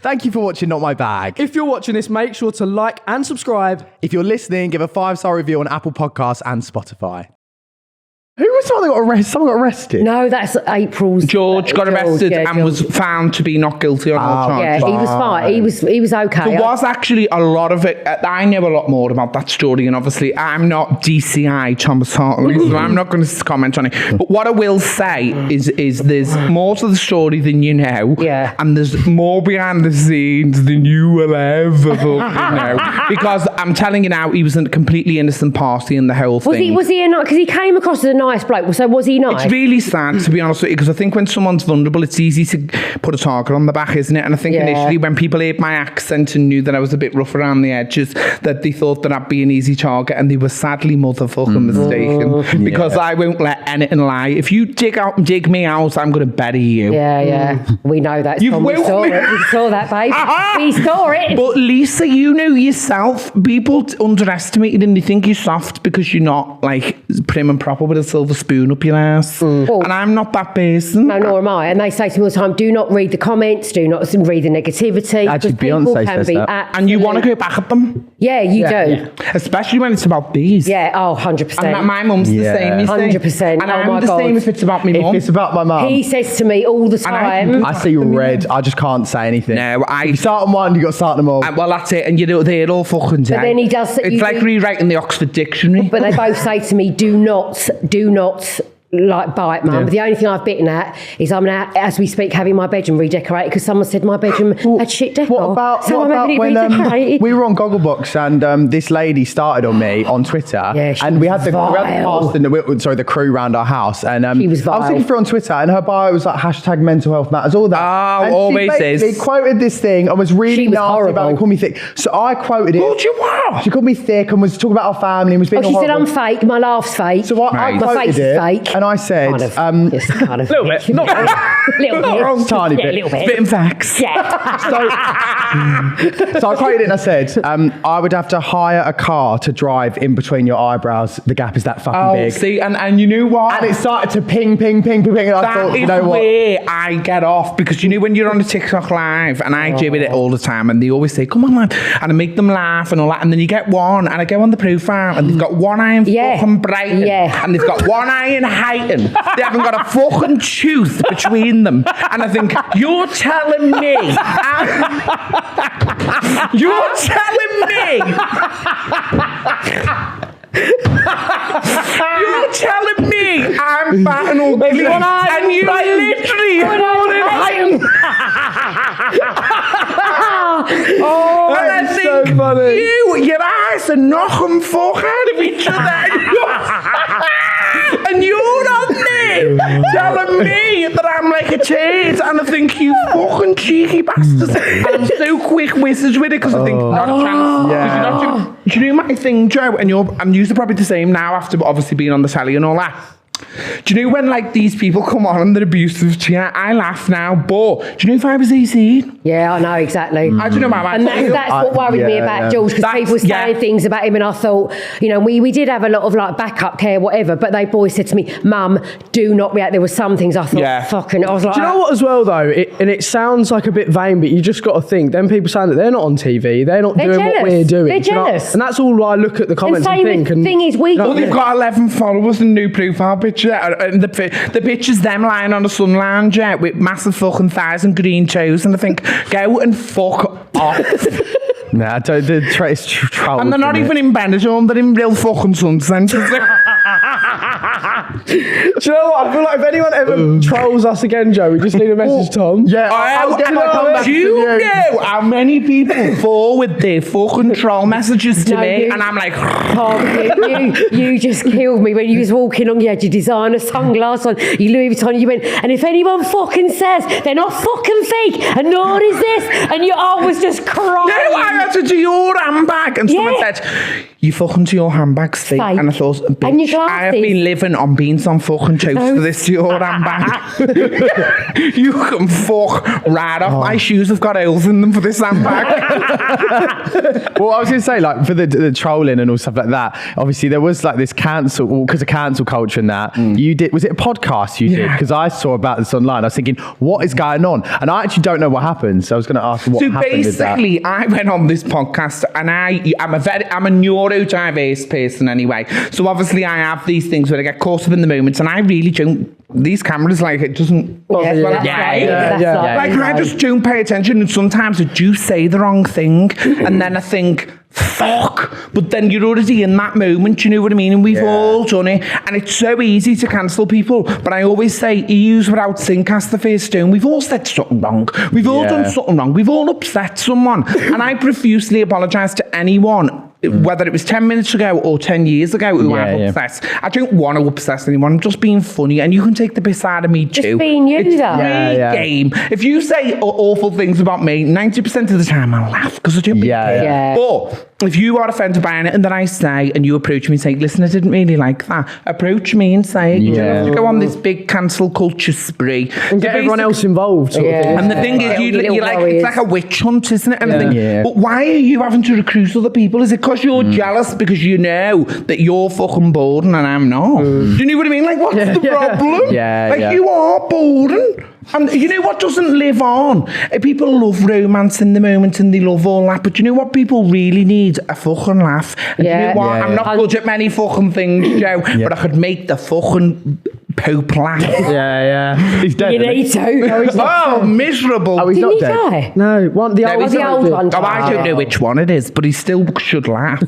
Thank you for watching Not My Bag. If you're watching this, make sure to like and subscribe. If you're listening, give a 5-star review on Apple Podcasts and Spotify. Who was someone that got arrested? Someone got arrested? No, that's April's. George got arrested and was found to be not guilty on all charges. Yeah, he was fine. He was okay. There was actually a lot of it. I know a lot more about that story, and obviously I'm not DCI Thomas Hartley, so I'm not going to comment on it. But what I will say is there's more to the story than you know, and there's more behind the scenes than you will ever fucking know. Because I'm telling you now, he was a completely innocent party in the whole thing. Was he because he came across as a nice bloke? So was he nice? It's really sad, to be honest with you, because I think when someone's vulnerable, it's easy to put a target on the back, isn't it? And I think initially when people heard my accent and knew that I was a bit rough around the edges, that they thought that I'd be an easy target, and they were sadly motherfucking mistaken. Because I won't let anything lie. If you dig me out, I'm going to bury you. Yeah. We know that. We saw it. We saw that, babe. We saw it. But Lisa, you know yourself, people underestimate you and they think you're soft because you're not like prim and proper with a silver spoon up your ass. And I'm not that person. No, nor am I. And they say to me all the time, do not read the comments, do not read the negativity. Actually, Beyonce says that. And you want to go back at them? Yeah, you do. Yeah. Especially when it's about bees. Yeah, 100%. And my mum's the same, you see. 100%. And I'm the same if it's about me mum. If it's about my mum. He says to me all the time. I see red. I just can't say anything. No, you start on one, you got to start them all. Well, that's it. And you know, they're all fucking dead. But then he does. It's like rewriting the Oxford Dictionary. But they both say to me, do not like bite, mum. But the only thing I've bitten at is I'm now, as we speak, having my bedroom redecorated because someone said my bedroom had shit decor. What about when we were on Gogglebox and this lady started on me on Twitter, and we had the cast and the crew around our house, and she was vile. I was looking for her on Twitter, and her bio was like hashtag mental health matters, all that. And always she basically quoted this thing and was really nasty about it, called me thick. So I quoted it. What you want? She called me thick and was talking about our family and was being she said I'm fake, my laugh's fake. So I my face is fake. And I said, kind of little bit, not wrong, tiny bit, a little bit. Spitting facts. Yeah. So I quoted it and I said, I would have to hire a car to drive in between your eyebrows. The gap is that fucking big. See, and you know what? And it started to ping. And I thought, you know what? Where I get off, because you know when you're on a TikTok live, and I do it all the time, and they always say, "Come on, man," and I make them laugh and all that, and then you get one, and I go on the profile, and they've got one eye in fucking Brighton, and they've got one eye in Heighton. They haven't got a fucking tooth between them, and I think you're telling me, you're telling me. You're telling me I'm fat and ugly, and you literally Oh, and I think so funny. your eyes are knocking fuck out of each other, and you're not me telling me that I'm like a turd, and I think you fucking cheeky bastards. And I'm so quick-witted with it because I think not a chance. Yeah. Do you know my thing, Joe? And I'm used to probably the same now after obviously being on the telly and all that. Do you know when like these people come on and they're abusive to you? I laugh now, but do you know if I was 18? Yeah, I know exactly. I don't know about that. And that's what worried me about George, because people were saying things about him, and I thought, you know, we did have a lot of like backup care, whatever, but they boys said to me, "Mum, do not react." There were some things I thought, fucking. I was like, do you know what as well though? It sounds like a bit vain, but you just got to think. Then people saying that they're not on TV, they're not doing jealous. what we're doing. They're jealous, and that's all I look at the comments and think. The thing is, well, they've got 11 followers and new profile picture, and the picture's them lying on a sun lounger with massive fucking thighs and green toes, and I think, go and fuck off. Nah, it's troll. And they're not even in Benidorm, they're in real fucking sunset. Do you know what? I feel like if anyone ever trolls us again, Joe, we just need a message, Tom. Yeah, I'll get my comeback. Do you know how many people fall with their fucking troll messages to me? And I'm like, Tom, you just killed me when you was walking on. You had your designer sunglasses on, you Louis Vuitton. You went, and if anyone fucking says they're not fucking fake, and nor is this, and I was just crying. No, I had to do your handbag, and someone said, you fucking to your handbag's fake. And I thought, and your I have been living on beans on fucking toast for this to your handbag. You can fuck right off. My shoes have got holes in them for this handbag. Well, I was going to say, like, for the trolling and all stuff like that, obviously there was like this cancel, because of cancel culture and that, you did, was it a podcast you did? Because I saw about this online. I was thinking, what is going on? And I actually don't know what happened. So I was going to ask what happened with that. So basically, I went on this podcast and I'm a neurodiverse person anyway. So obviously I have these things where I get caught up in the moment and I really don't, these cameras, like, it doesn't... I just don't pay attention, and sometimes I do say the wrong thing and then I think, fuck, but then you're already in that moment, you know what I mean? And we've all done it, and it's so easy to cancel people, but I always say, ease without sin cast the first stone. We've all said something wrong, we've all done something wrong, we've all upset someone, and I profusely apologise to anyone, whether it was 10 minutes ago or 10 years ago who I've upset. I don't want to upset anyone. I'm just being funny, and you can take the piss out of me too. Just being you, it's though. game. If you say awful things about me, 90% of the time I'll laugh because I don't care. But if you are offended by anything that I say and you approach me and say, listen, I didn't really like that, approach me and say it. You don't have to go on this big cancel culture spree. And get everyone else involved. Sort of thing. And the thing is, you're like, it's like a witch hunt, isn't it? And I think, but why are you having to recruit other people? Is it because you're jealous because you know that you're fucking boring and I'm not? Do you know what I mean? Like, what's the problem? You are boring. And you know what doesn't live on? People love romance in the moment and they love all that, but you know what people really need? A fucking laugh. And you know what? I'm not good at many fucking things, Joe, but I could make the fucking Pope laugh. He's dead. You need to. Oh, miserable. Oh, he's Didn't not he dead. die? No, the old one. Oh, I don't know which one it is, but he still should laugh.